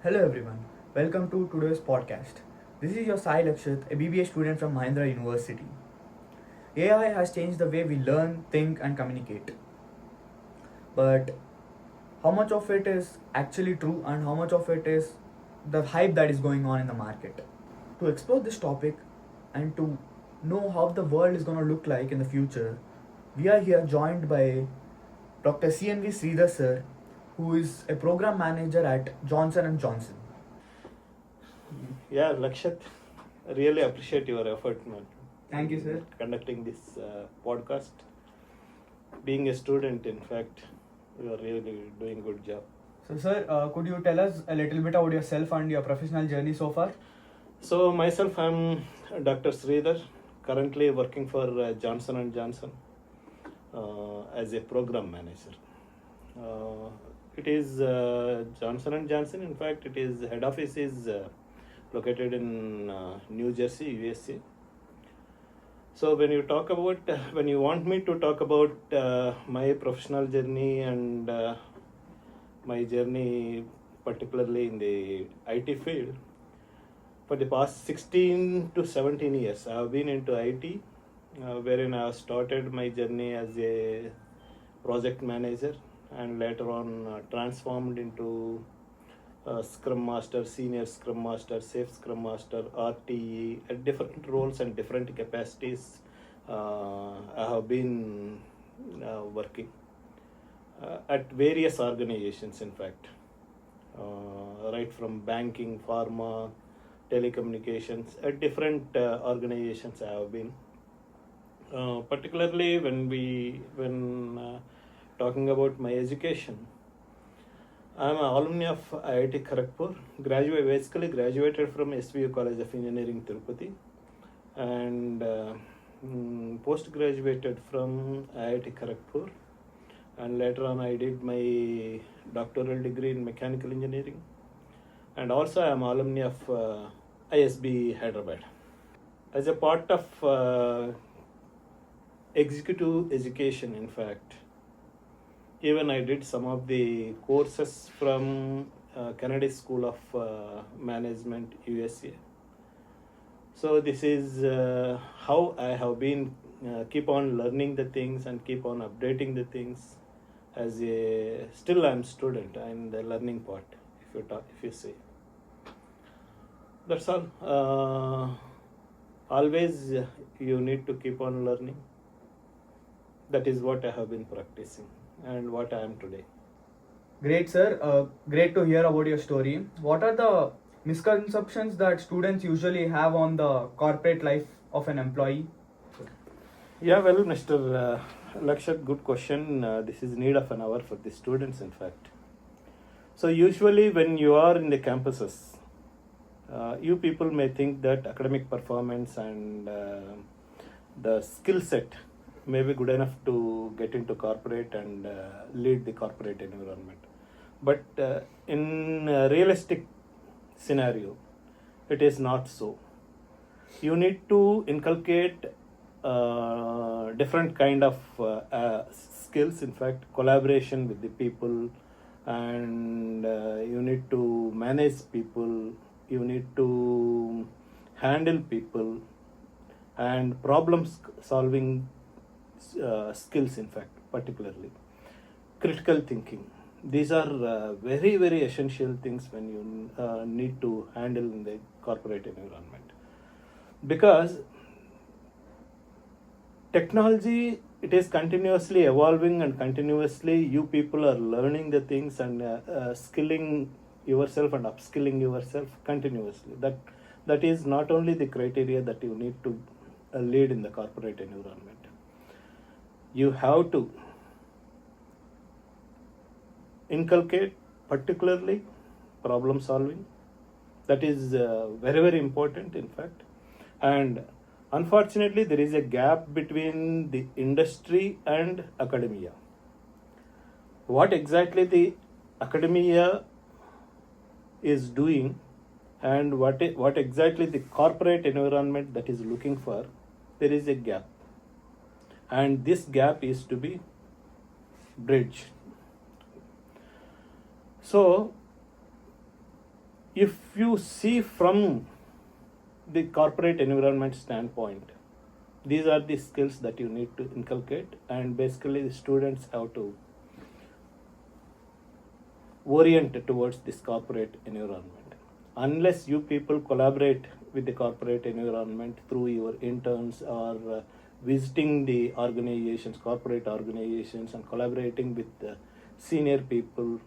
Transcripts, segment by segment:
Hello everyone, welcome to today's podcast. This is your Sai Lakshit, a BBA student from Mahindra University. AI has changed the way we learn, think, and communicate. But how much of it is actually true and how much of it is the hype that is going on in the market? To explore this topic and to know how the world is going to look like in the future, we are here joined by Dr. CNV Sridhar sir, who is a program manager at Johnson and Johnson. Yeah, Lakshat, really appreciate your effort, man. Thank you, sir. Conducting this podcast. Being a student, in fact, you are really doing good job. So, sir, could you tell us a little bit about yourself and your professional journey so far? So myself, I'm Dr. Sridhar, currently working for Johnson and Johnson as a program manager. It is Johnson and Johnson. In fact, it is head office is located in New Jersey, USA. So when you talk about, when you want me to talk about my professional journey and my journey particularly in the IT field, for the past 16 to 17 years, I have been into IT, wherein I have started my journey as a project manager and later on transformed into Scrum Master, Senior Scrum Master, Safe Scrum Master, RTE, at different roles and different capacities. I have been working at various organizations, in fact, right from banking, pharma, telecommunications, at different organizations I have been. Particularly when talking about my education, I am an alumni of IIT Kharagpur. Basically graduated from SVU College of Engineering, Tirupati, and post-graduated from IIT Kharagpur. And later on, I did my doctoral degree in mechanical engineering, and also I am alumni of ISB Hyderabad. As a part of executive education, in fact, even I did some of the courses from Kennedy School of Management, USA. So this is how I have been keep on learning the things and keep on updating the things. As a still I'm student, I'm the learning part. If you say, that's all. Always you need to keep on learning. That is what I have been practicing and what I am today. Great, sir. Great to hear about your story. What are the misconceptions that students usually have on the corporate life of an employee? Yeah, well, Mr. Lakshat, good question. This is need of an hour for the students, in fact. So usually when you are in the campuses, you people may think that academic performance and the skill set may be good enough to get into corporate and lead the corporate environment. But in a realistic scenario, it is not so. You need to inculcate different kind of skills, in fact, collaboration with the people, and you need to manage people, you need to handle people, and problem solving skills, in fact, particularly critical thinking. These are very, very essential things when you need to handle in the corporate environment, because technology, it is continuously evolving and continuously you people are learning the things and skilling yourself and upskilling yourself continuously. That is not only the criteria that you need to lead in the corporate environment. You have to inculcate particularly problem solving. That is very, very important, in fact. And unfortunately, there is a gap between the industry and academia. What exactly the academia is doing and what exactly the corporate environment that is looking for, there is a gap. And this gap is to be bridged. So If you see from the corporate environment standpoint, these are the skills that you need to inculcate, and basically the students have to orient towards this corporate environment. Unless you people collaborate with the corporate environment through your interns or visiting the organizations, corporate organizations, and collaborating with the senior people,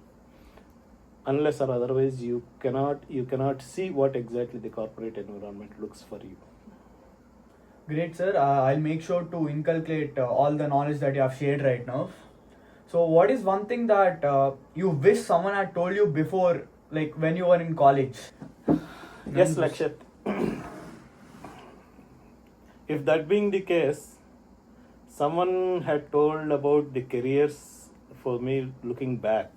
unless or otherwise you cannot see what exactly the corporate environment looks for you. Great, sir. I'll make sure to inculcate all the knowledge that you have shared right now. So, what is one thing that you wish someone had told you before, like when you were in college? Yes, Lakshat. If that being the case, someone had told about the careers for me looking back.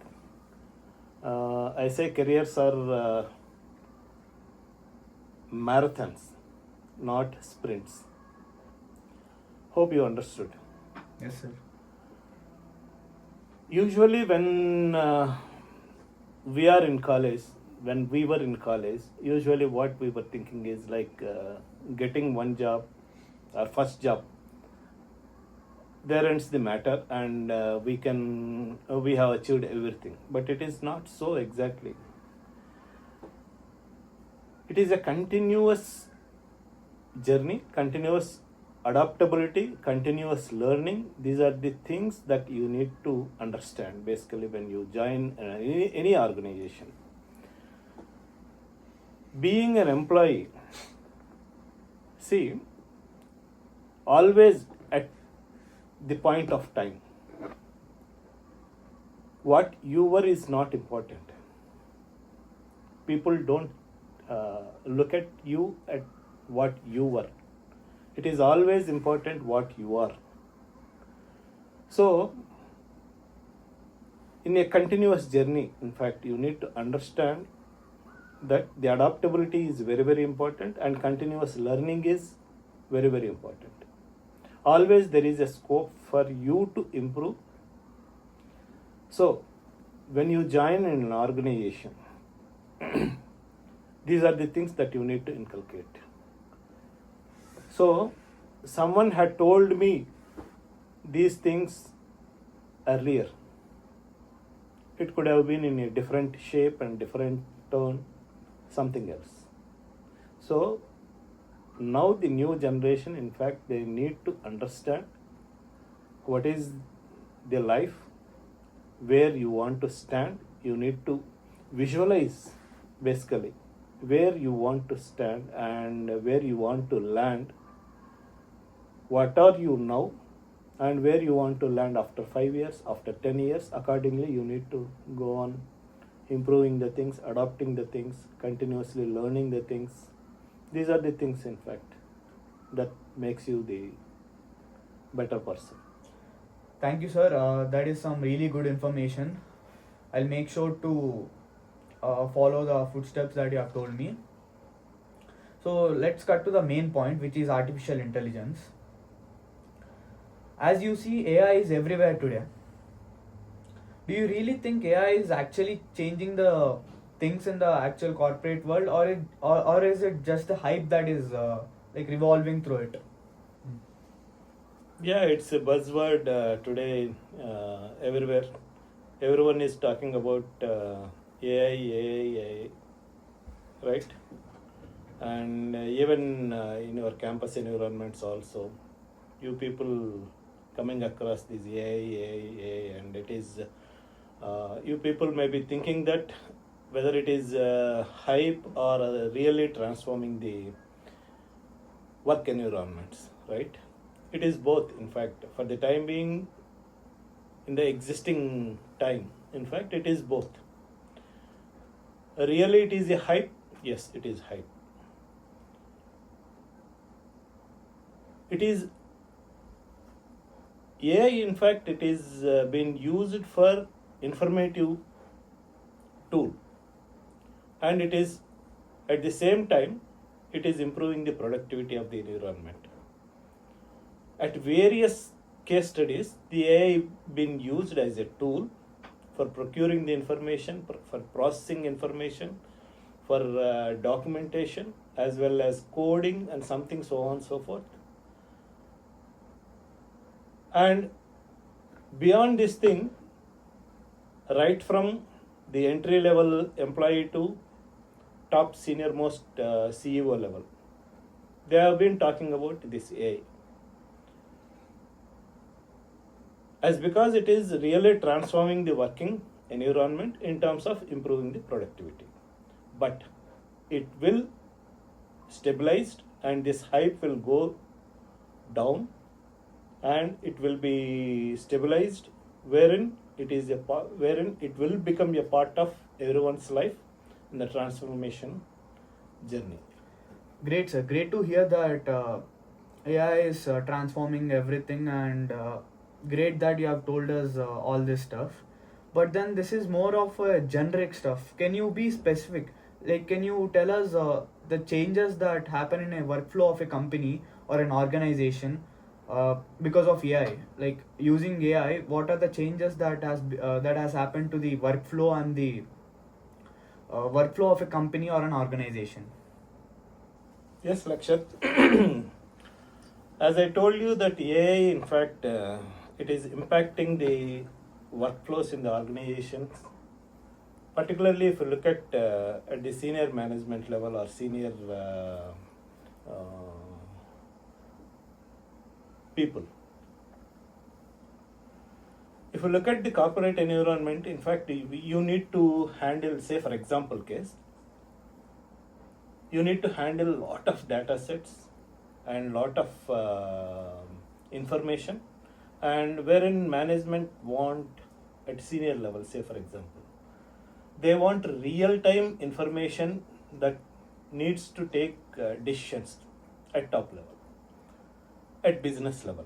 I say careers are marathons, not sprints. Hope you understood. Yes, sir. Usually, when we are in college, when we were in college, usually what we were thinking is like getting one job, our first job. There ends the matter, and we have achieved everything. But it is not so exactly. It is a continuous journey, continuous adaptability, continuous learning. These are the things that you need to understand basically when you join any organization. Being an employee, see, always at the point of time, what you were is not important. People don't look at you at what you were. It is always important what you are. So, in a continuous journey, in fact, you need to understand that the adaptability is very, very important, and continuous learning is very, very important. Always there is a scope for you to improve. So, when you join in an organization, these are the things that you need to inculcate. So, someone had told me these things earlier. It could have been in a different shape and different tone, something else. So, now the new generation, in fact, they need to understand what is the life, where you want to stand. You need to visualize basically where you want to stand and where you want to land. What are you now and where you want to land after 5 years, after 10 years. Accordingly, you need to go on improving the things, adopting the things, continuously learning the things. These are the things, in fact, that makes you the better person. Thank you, sir. That is some really good information. I'll make sure to follow the footsteps that you have told me. So let's cut to the main point, which is artificial intelligence. As you see, AI is everywhere today. Do you really think AI is actually changing the things in the actual corporate world, or is it just the hype that is like revolving through it? Yeah, it's a buzzword today everywhere. Everyone is talking about AI, right? And even in your campus environments also, you people coming across this AI, and it is, you people may be thinking that whether it is hype or really transforming the work environments, right? It is both, in fact. For the time being, in the existing time, in fact, it is both. Really, it is a hype. Yes, it is hype. It is AI, in fact, it is being used for informative tool, and it is at the same time it is improving the productivity of the environment. At various case studies, the AI been used as a tool for procuring the information, for processing information, for documentation as well as coding and something so on and so forth. And beyond this thing, right from the entry level employee to top senior most CEO level, they have been talking about this AI. As because it is really transforming the working environment in terms of improving the productivity. But it will stabilize and this hype will go down and it will be stabilized wherein wherein it will become a part of everyone's life in the transformation journey. Great, sir. Great to hear that AI is transforming everything, and great that you have told us all this stuff. But then this is more of a generic stuff. Can you be specific? Like, can you tell us the changes that happen in a workflow of a company or an organization because of AI? Like using AI, what are the changes that has happened to the workflow and the workflow of a company or an organization? Yes, Lakshat. As I told you that AI, in fact, it is impacting the workflows in the organizations. Particularly if you look at the senior management level or senior people. If you look at the corporate environment, in fact, you need to handle, say for example case, you need to handle a lot of data sets and lot of information, and wherein management want at senior level, say for example, they want real time information that needs to take decisions at top level, at business level.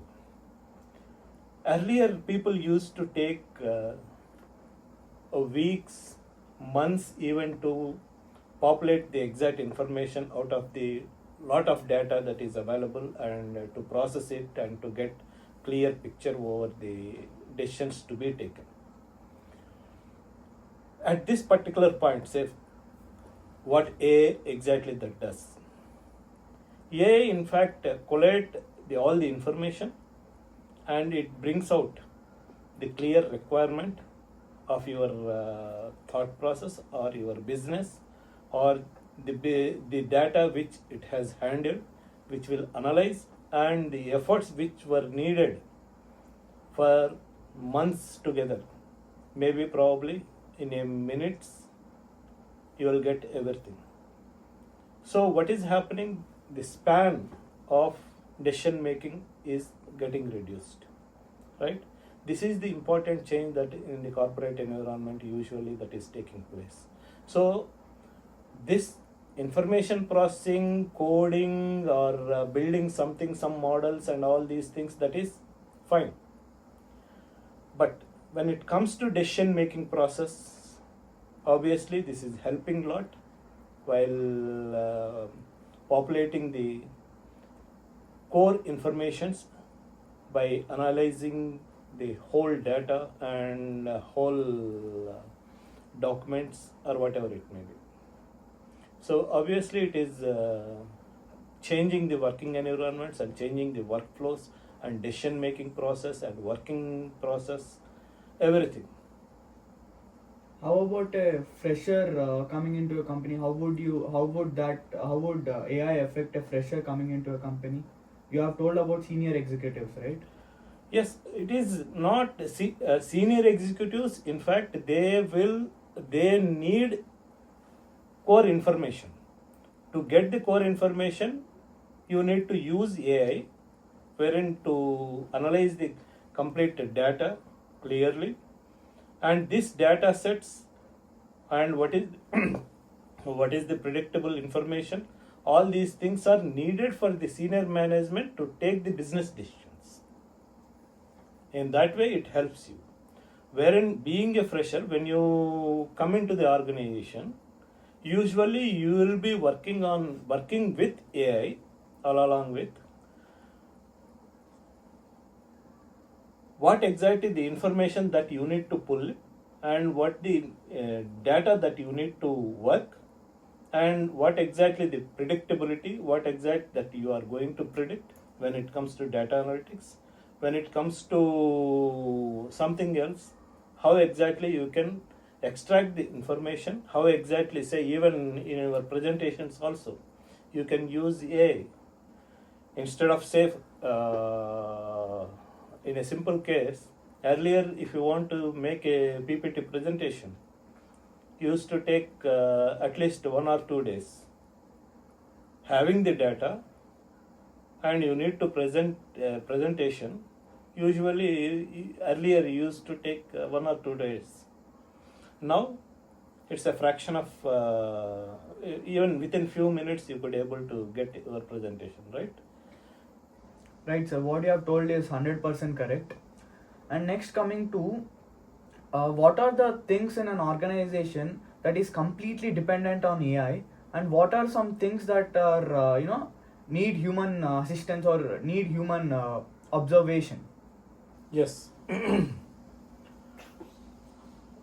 Earlier people used to take weeks, months even to populate the exact information out of the lot of data that is available and to process it and to get clear picture over the decisions to be taken. At this particular point, say what AI exactly that does. AI in fact collate all the information and it brings out the clear requirement of your thought process or your business or the data which it has handled, which will analyze, and the efforts which were needed for months together, maybe probably in a minutes you will get everything. So what is happening, the span of decision making is getting reduced, right? This is the important change that in the corporate environment usually that is taking place. So this information processing, coding, or building something, some models and all these things, that is fine. But when it comes to decision making process, obviously this is helping a lot while populating the core informations by analyzing the whole data and whole documents or whatever it may be. So obviously it is changing the working environments and changing the workflows and decision making process and working process, everything. How about a fresher coming into a company? How would AI affect a fresher coming into a company? You have told about senior executives, right? Yes, it is not senior executives. In fact, they need core information. To get the core information, you need to use AI, wherein to analyze the complete data clearly, and this data sets and what is what is the predictable information. All these things are needed for the senior management to take the business decisions. In that way, it helps you. Wherein being a fresher, when you come into the organization, usually you will be working with AI all along with what exactly the information that you need to pull and what the data that you need to work and what exactly the predictability, what exact that you are going to predict when it comes to data analytics, when it comes to something else, how exactly you can extract the information, how exactly, say, even in your presentations also, you can use AI instead of, say, in a simple case, earlier if you want to make a PPT presentation, used to take at least 1 or 2 days. Having the data and you need to present presentation, usually earlier used to take 1 or 2 days. Now it's a fraction of even within few minutes you could able to get your presentation, right? Right, sir. What you have told is 100% correct. And next, coming to what are the things in an organization that is completely dependent on AI, and what are some things that are need human assistance or need human observation? Yes.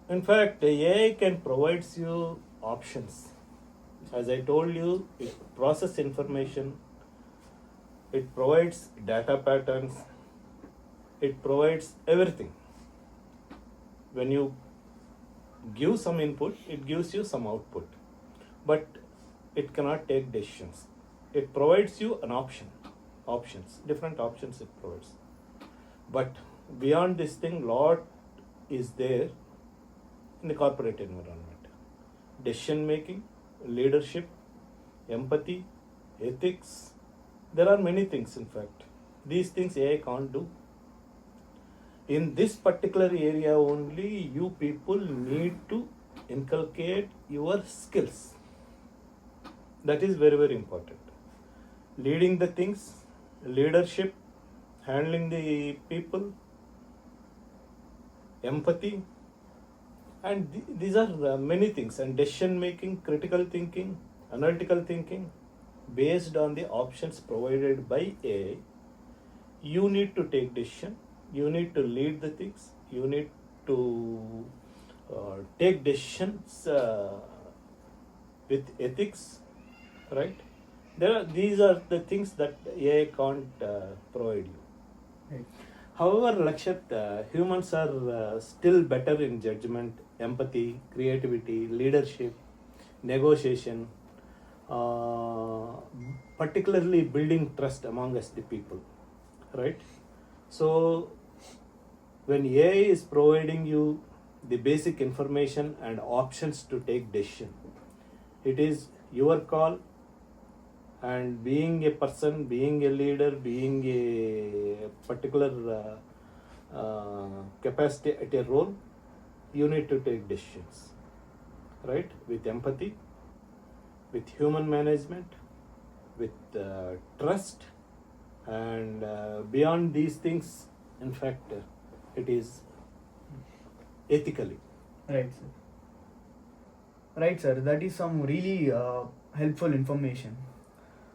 In fact, the AI can provide you options. As I told you, it processes information, it provides data patterns, it provides everything. When you give some input, it gives you some output, but it cannot take decisions. It provides you an options, different options it provides. But beyond this thing, lot is there in the corporate environment. Decision making, leadership, empathy, ethics. There are many things, in fact. These things AI can't do. In this particular area only, you people need to inculcate your skills. That is very, very important. Leading the things, leadership, handling the people, empathy, and these are many things. And decision making, critical thinking, analytical thinking, based on the options provided by AI, you need to take decision, you need to lead the things, you need to take decisions with ethics, right? These are the things that AI can't provide you. Right. However, Lakshat, humans are still better in judgment, empathy, creativity, leadership, negotiation, particularly building trust among us, the people, right? So, when AI is providing you the basic information and options to take decision, it is your call. And being a person, being a leader, being a particular capacity at a role, you need to take decisions, right? With empathy, with human management, with trust, and beyond these things, in fact, it is ethically. Right, sir. Right, sir. That is some really helpful information.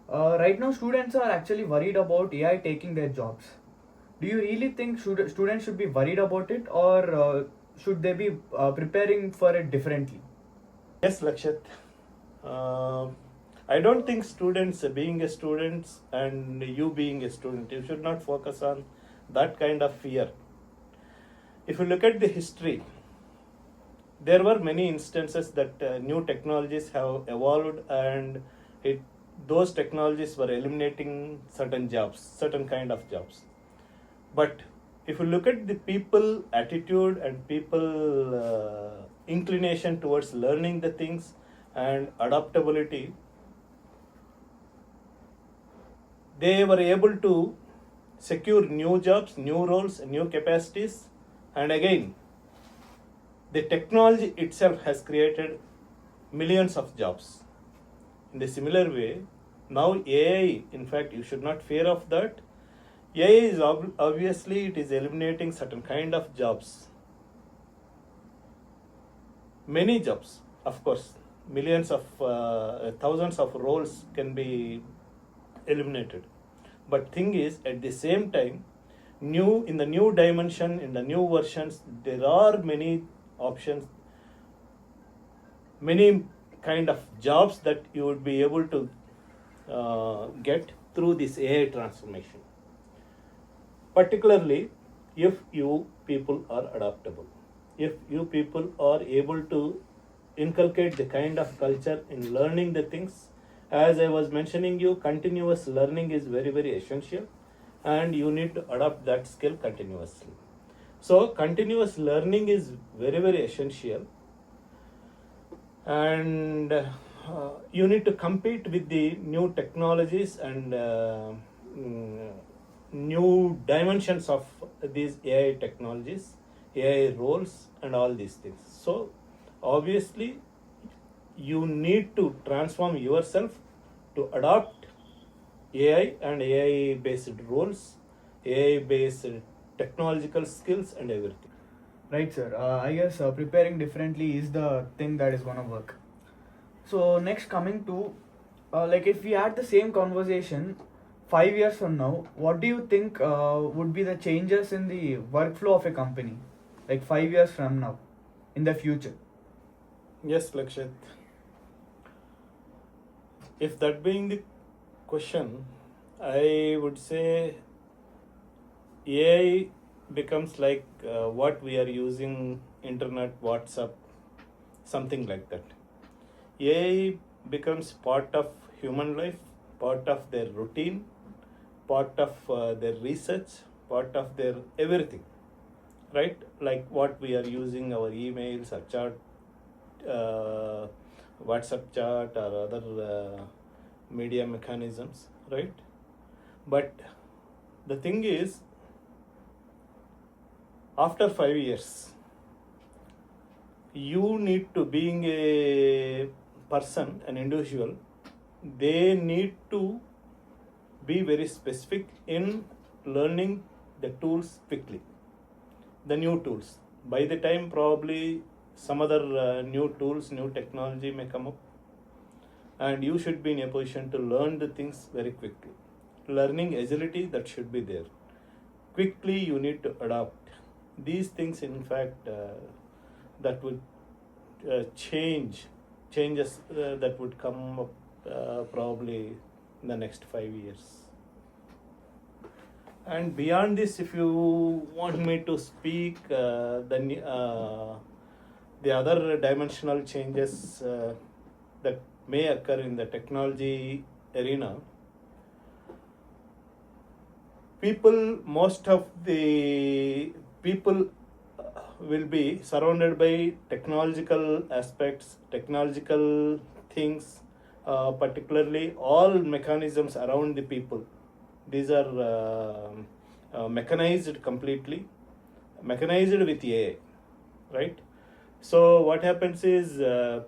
Right now, students are actually worried about AI taking their jobs. Do you really think students should be worried about it, or should they be preparing for it differently? Yes, Lakshat. Uh, I don't think students, being a student and you being a student, you should not focus on that kind of fear. If you look at the history, there were many instances that new technologies have evolved, and those technologies were eliminating certain jobs, certain kind of jobs. But if you look at the people attitude and people inclination towards learning the things and adaptability, they were able to secure new jobs, new roles, new capacities, and again, the technology itself has created millions of jobs. In the similar way, now AI, in fact, you should not fear of that. AI is obviously it is eliminating certain kind of jobs. Many jobs, of course, millions of thousands of roles can be eliminated. But thing is, at the same time, in the new dimension, in the new versions, there are many options, many kind of jobs that you would be able to get through this AI transformation. Particularly if you people are adaptable, if you people are able to inculcate the kind of culture in learning the things. As I was mentioning you, continuous learning is very, very essential, and you need to adopt that skill continuously. So continuous learning is very, very essential, and you need to compete with the new technologies and new dimensions of these AI technologies, AI roles, and all these things. So obviously you need to transform yourself to adopt AI and AI based roles, AI based technological skills, and everything. Right, sir. I guess preparing differently is the thing that is gonna work. So next, coming to like if we had the same conversation 5 years from now, what do you think would be the changes in the workflow of a company, like 5 years from now, in the future? Yes, Lakshit. If that being the question, I would say AI becomes like what we are using internet, WhatsApp, something like that. AI becomes part of human life, part of their routine, part of their research, part of their everything, right? Like what we are using our emails or chat, WhatsApp chat or other media mechanisms, right? But the thing is, after 5 years, you need to, being a person, an individual, they need to be very specific in learning the tools quickly, the new tools. By the time probably some other new tools, new technology may come up, and you should be in a position to learn the things very quickly. Learning agility, that should be there. Quickly you need to adapt these things. In fact, that would changes that would come up probably in the next 5 years. And beyond this, if you want me to speak, the other dimensional changes that may occur in the technology arena, most of the people will be surrounded by technological aspects, technological things, particularly all mechanisms around the people. These are mechanized completely, mechanized with AI, right? So what happens is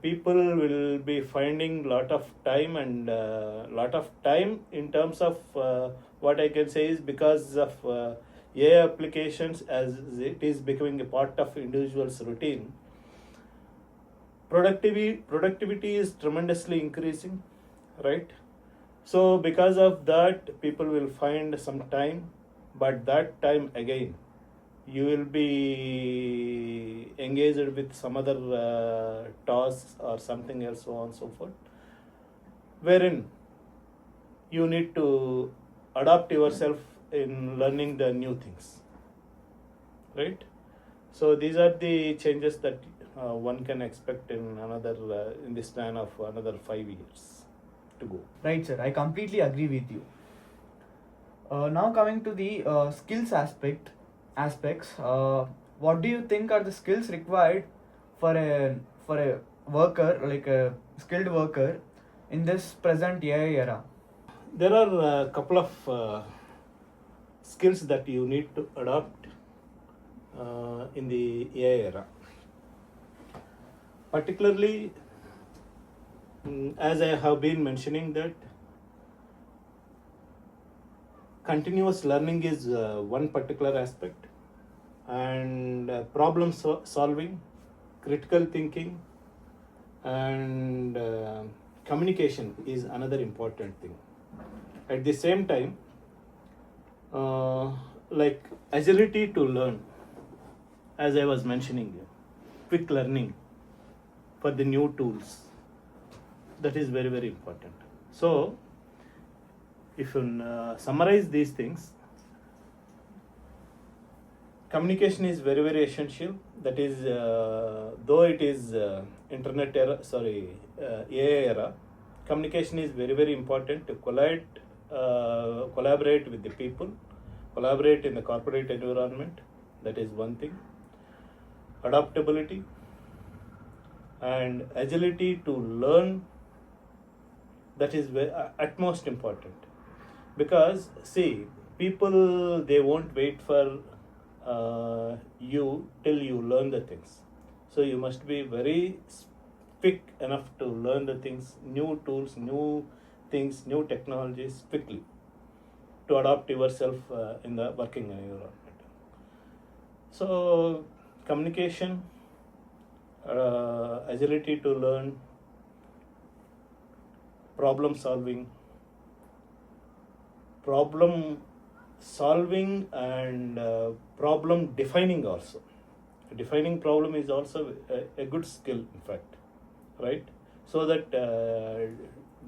people will be finding lot of time, and lot of time in terms of what I can say is because of AI applications, as it is becoming a part of individual's routine. Productivity is tremendously increasing, right? So because of that, people will find some time, but that time again, you will be engaged with some other tasks or something else, so on and so forth, wherein you need to adapt yourself in learning the new things, right? So these are the changes that one can expect in in the span of another 5 years to go. Right, sir. I completely agree with you. Now coming to the skills aspects, what do you think are the skills required for a worker, like a skilled worker, in this present AI era? There are a couple of skills that you need to adopt in the AI era. Particularly, as I have been mentioning, that continuous learning is one particular aspect, and problem solving, critical thinking, and communication is another important thing. At the same time, like agility to learn, as I was mentioning, quick learning for the new tools, That is very, very important. So, if you summarize these things, communication is very, very essential. That is, though it is internet era, AI era, communication is very, very important to collaborate with the people, collaborate in the corporate environment. That is one thing. Adaptability and agility to learn, that is utmost important, because see, people, they won't wait for you till you learn the things. So you must be very quick enough to learn the things, new tools, new things, new technologies quickly, to adapt yourself in the working environment. So communication, agility to learn, problem solving and problem defining also. Defining problem is also a good skill, in fact, right? So that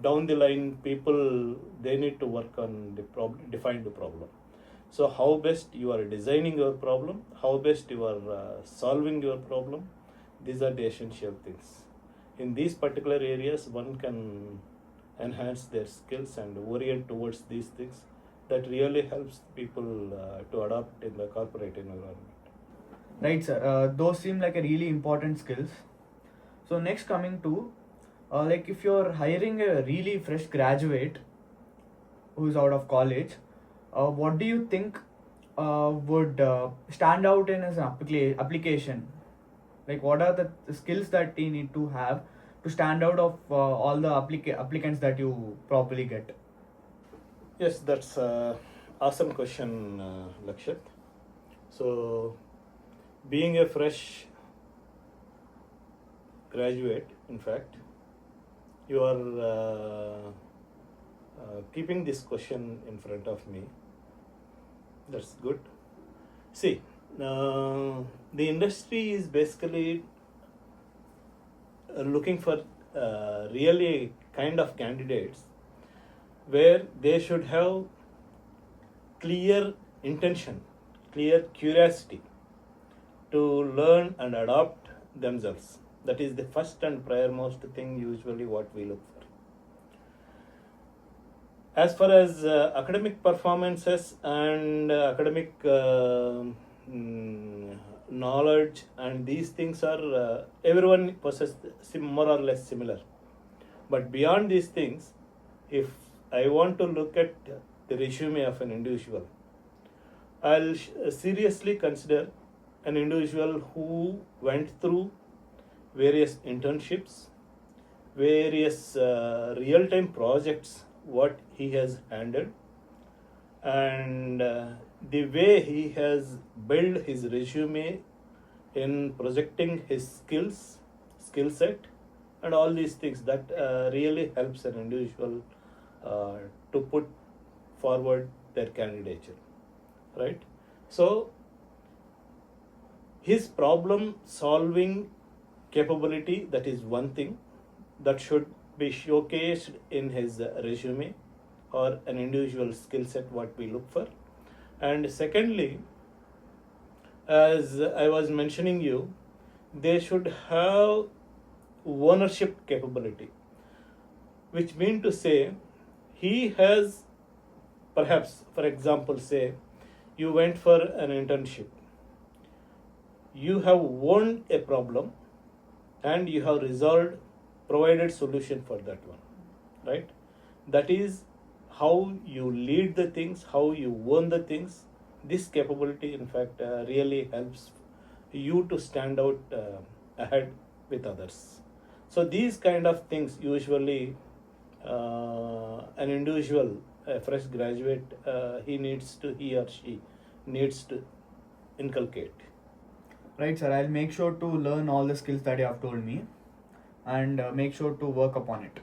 down the line, people, they need to work on the problem, define the problem. So how best you are designing your problem, how best you are solving your problem, these are the essential things. In these particular areas, one can enhance their skills and orient towards these things. That really helps people to adapt in the corporate environment. Right, sir. Those seem like a really important skills. So next, coming to like if you're hiring a really fresh graduate who's out of college, what do you think would stand out in as an application? Like, what are the skills that they need to have to stand out of all the applicants that you probably get? Yes, that's awesome question, Lakshat. So, being a fresh graduate, in fact, you are keeping this question in front of me. That's good. See, the industry is basically looking for really kind of candidates where they should have clear intention, clear curiosity to learn and adopt themselves. That is the first and priormost thing, usually what we look for. As far as academic performances and academic knowledge and these things are, everyone possesses more or less similar. But beyond these things, if I want to look at the resume of an individual, I'll seriously consider an individual who went through various internships, various real-time projects, what he has handled, and the way he has built his resume in projecting his skill set, and all these things that really helps an individual to put forward their candidature, right? So his problem solving capability, that is one thing that should be showcased in his resume or an individual skill set, what we look for. And secondly, as I was mentioning you, they should have ownership capability, which mean to say he has, perhaps, for example, say you went for an internship, you have owned a problem and you have resolved, provided solution for that one, right? That is how you lead the things, how you own the things. This capability, in fact, really helps you to stand out ahead with others. So these kind of things usually an individual, a fresh graduate, he or she needs to inculcate. Right, sir. I'll make sure to learn all the skills that you have told me and make sure to work upon it.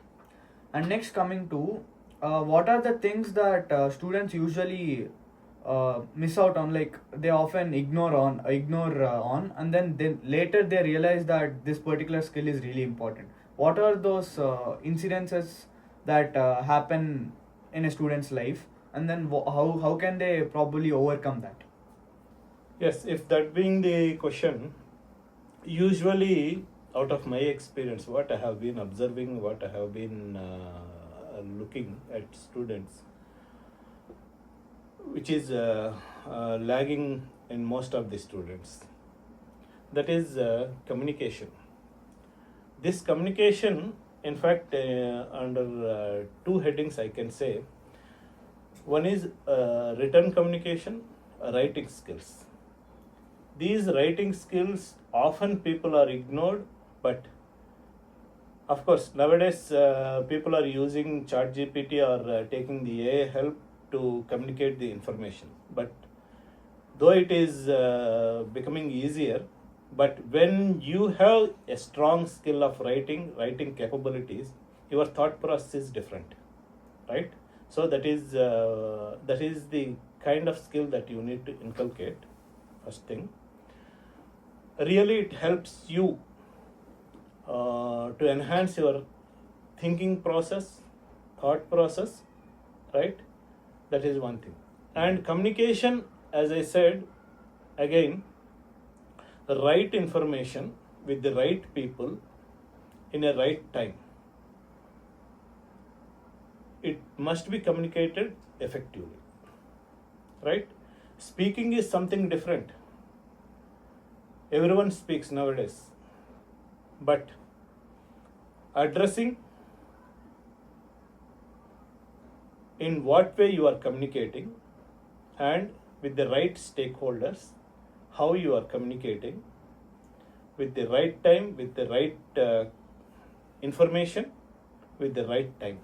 And next, coming to what are the things that students usually miss out on? Like, they often ignore on, and then later they realize that this particular skill is really important. what are those incidences that happen in a student's life, and then how can they probably overcome that? Yes, if that being the question, usually out of my experience, what I have been observing, what I have been looking at students, which is lagging in most of the students, that is communication. This communication, in fact, under two headings I can say. One is written communication, writing skills. These writing skills often people are ignored, but of course nowadays people are using ChatGPT or taking the AI help to communicate the information. But though it is becoming easier, but when you have a strong skill of writing capabilities, your thought process is different, right? So that is the kind of skill that you need to inculcate. First thing, really it helps you to enhance your thinking process, thought process, right? That is one thing. And communication, as I said, again, the right information with the right people in a right time. It must be communicated effectively, right? Speaking is something different. Everyone speaks nowadays, but addressing, in what way you are communicating, and with the right stakeholders, how you are communicating, with the right time, with the right information, with the right time.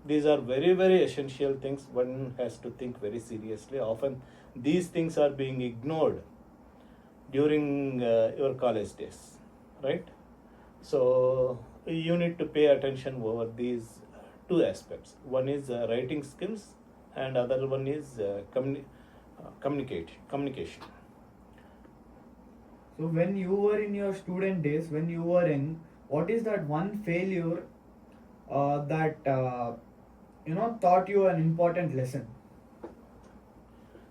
These are very, very essential things one has to think very seriously. Often these things are being ignored during your college days, right? So you need to pay attention over these two aspects. One is writing skills, and other one is communication. So when you were in your student days, when you were in, what is that one failure that taught you an important lesson?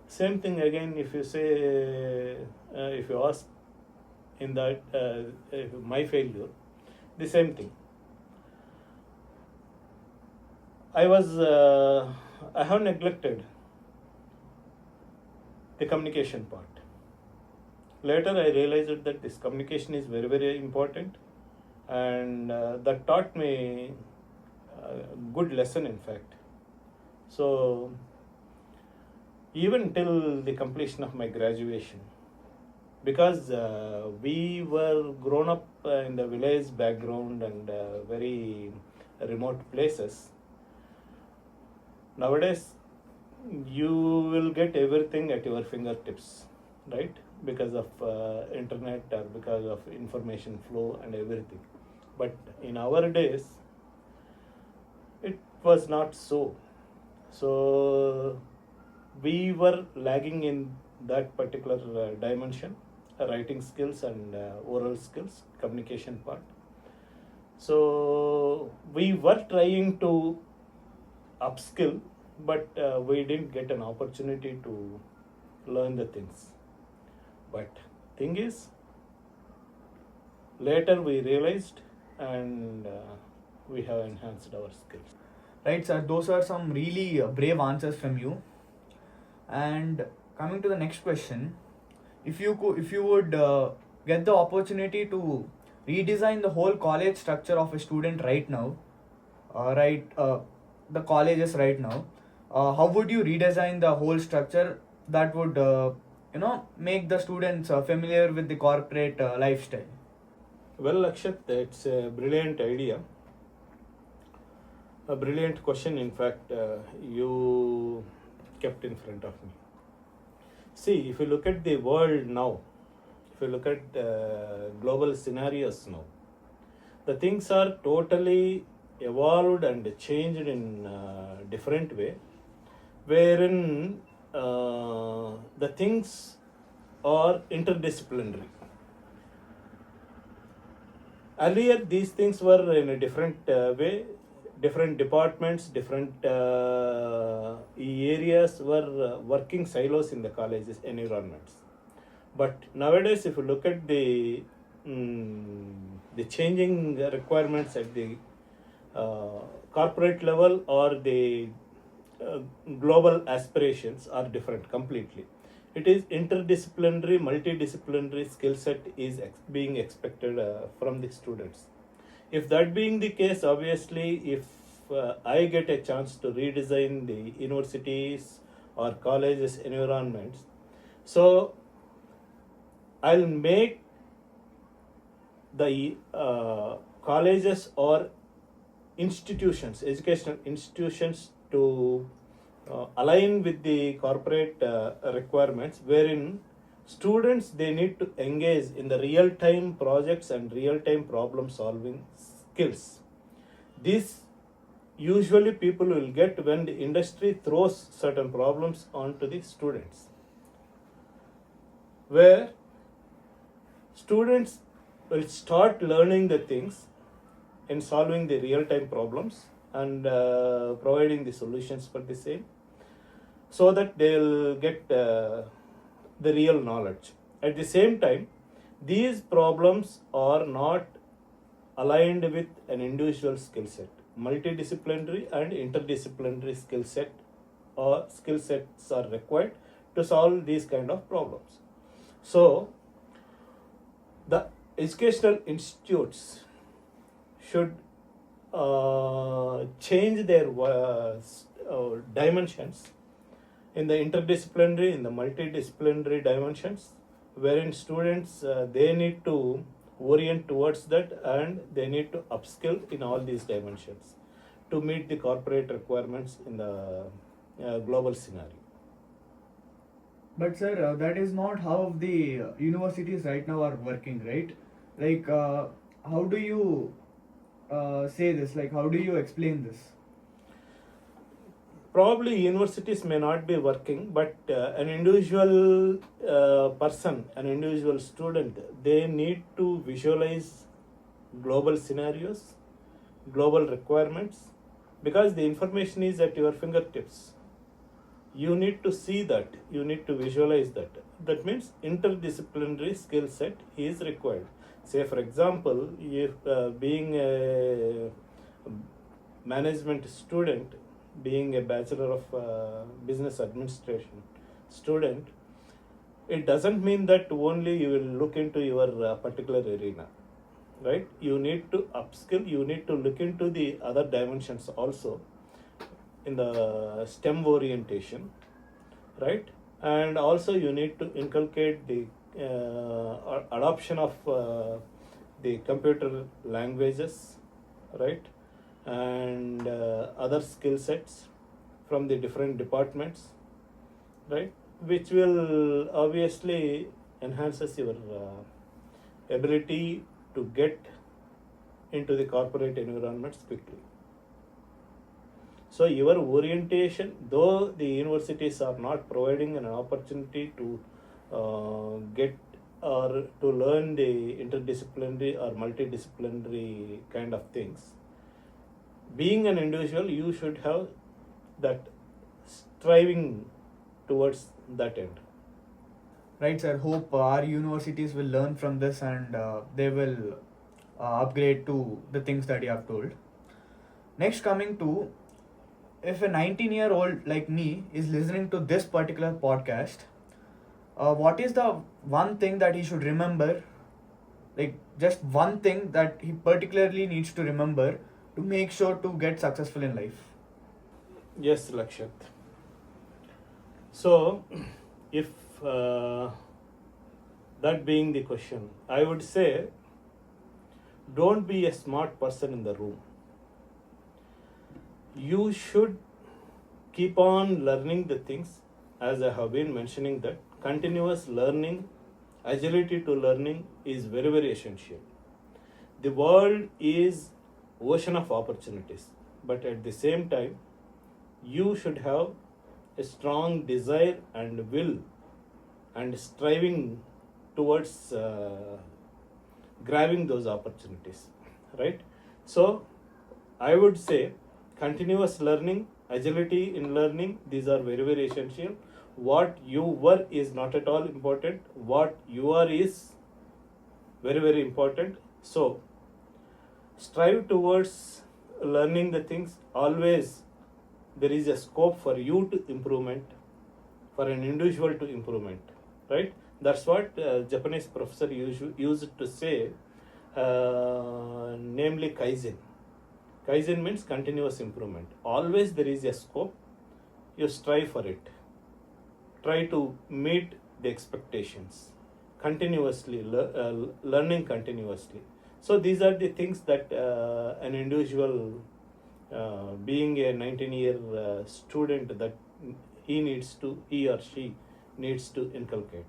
Same thing again. If you say, if you ask in that my failure, the same thing. I have neglected the communication part. Later, I realized that this communication is very, very important, and that taught me a good lesson, in fact. So, even till the completion of my graduation, because we were grown up in the village background and very remote places. Nowadays, you will get everything at your fingertips, right? Because of internet or because of information flow and everything. But in our days, it was not so. So we were lagging in that particular dimension, writing skills and oral skills, communication part. So we were trying to upskill, but we didn't get an opportunity to learn the things. But thing is, later we realized, and we have enhanced our skills. Right, sir. Those are some really brave answers from you. And coming to the next question, if you would get the opportunity to redesign the whole college structure of a student right now, the colleges right now, how would you redesign the whole structure that would make the students familiar with the corporate lifestyle? Well, Akshat, that's a brilliant idea. A brilliant question, in fact, you kept in front of me. See, if you look at the world now, if you look at global scenarios now, the things are totally evolved and changed in different way, wherein the things are interdisciplinary. Earlier, these things were in a different way. Different departments, different areas were working silos in the colleges environments. But nowadays, if you look at the changing requirements at the uh, corporate level or the uh, global aspirations are different completely. It is interdisciplinary, multidisciplinary skill set is being expected from the students. If that being the case, obviously, if I get a chance to redesign the universities or colleges environments, so I'll make the colleges or institutions, educational institutions, to align with the corporate requirements, wherein students they need to engage in the real time projects and real time problem solving skills. These usually people will get when the industry throws certain problems onto the students, where students will start learning the things in solving the real time problems and providing the solutions for the same, so that they'll get the real knowledge. At the same time, these problems are not aligned with an individual skill set. Multidisciplinary and interdisciplinary skill sets are required to solve these kind of problems. So the educational institutes should change their dimensions in the interdisciplinary, in the multidisciplinary dimensions, wherein students they need to orient towards that and they need to upskill in all these dimensions to meet the corporate requirements in the global scenario. But sir, that is not how the universities right now are working, right? Like, how do you say this? Like, how do you explain this? Probably universities may not be working, but an individual person, an individual student, they need to visualize global scenarios, global requirements, because the information is at your fingertips. You need to see that, you need to visualize that. That means interdisciplinary skill set is required. Say, for example, if being a management student, being a bachelor of business administration student, it doesn't mean that only you will look into your particular arena, right? You need to upskill, you need to look into the other dimensions also in the STEM orientation, right? And also you need to inculcate the adoption of the computer languages, right? And other skill sets from the different departments, right? Which will obviously enhances your ability to get into the corporate environments quickly. So your orientation, though the universities are not providing an opportunity to get or to learn the interdisciplinary or multidisciplinary kind of things, being an individual, you should have that striving towards that end. Right, sir. Hope our universities will learn from this and they will upgrade to the things that you have told. Next, coming to, if a 19-year-old like me is listening to this particular podcast, what is the one thing that he should remember? Like, just one thing that he particularly needs to remember to make sure to get successful in life. Yes, Lakshat. So, if that being the question, I would say don't be a smart person in the room. You should keep on learning the things, as I have been mentioning that continuous learning, agility to learning is very, very essential. The world is ocean of opportunities, but at the same time, you should have a strong desire and will and striving towards grabbing those opportunities, right? So I would say continuous learning, agility in learning, these are very, very essential. What you were is not at all important. What you are is very, very important. So strive towards learning the things. Always there is a scope for you to improvement, for an individual to improvement, right? That's what Japanese professor used to say, namely Kaizen. Kaizen means continuous improvement. Always there is a scope. You strive for it. Try to meet the expectations. Continuously, learning continuously. So these are the things that an individual, being a 19-year student, that he or she needs to inculcate.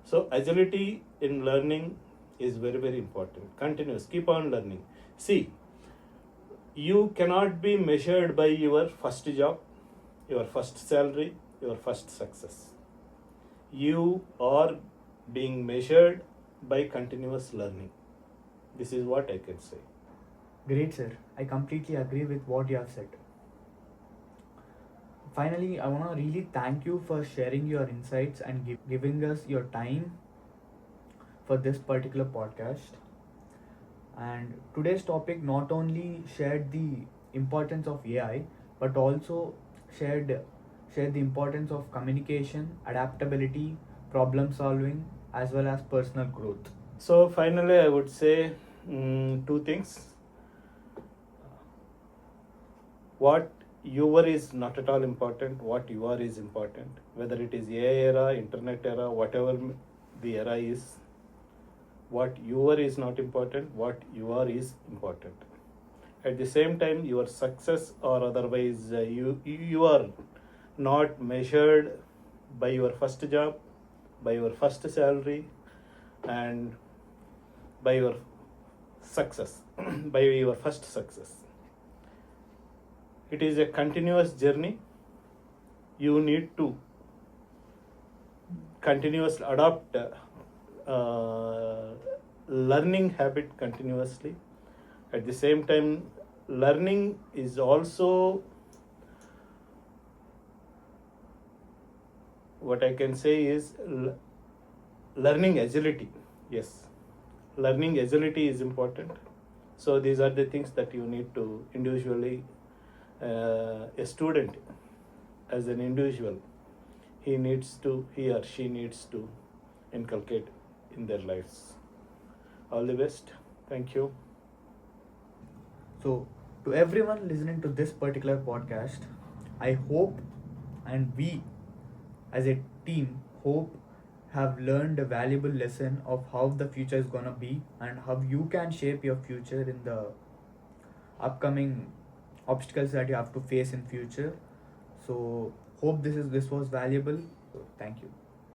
So agility in learning is very, very important. Continuous, keep on learning. See, you cannot be measured by your first job, your first salary, your first success. You are being measured by continuous learning. This is what I can say. Great, sir. I completely agree with what you have said. Finally, I want to really thank you for sharing your insights and giving us your time for this particular podcast. And today's topic not only shared the importance of AI, but also shared the importance of communication, adaptability, problem solving, as well as personal growth. So finally, I would say two things. What you were is not at all important. What you are is important. Whether it is AI era, internet era, whatever the era is, what you are is not important. What you are is important. At the same time, your success or otherwise, you are not measured by your first job, by your first salary, and by your success, by your first success. It is a continuous journey. You need to continuously adopt learning habit continuously. At the same time, learning is also, what I can say is learning agility. Yes, learning agility is important. So these are the things that you need to individually, a student as an individual, he or she needs to inculcate in their lives. All the best. Thank you. So, to everyone listening to this particular podcast, I hope, and we as a team hope, have learned a valuable lesson of how the future is gonna be and how you can shape your future in the upcoming obstacles that you have to face in future. So hope this was valuable. So thank you.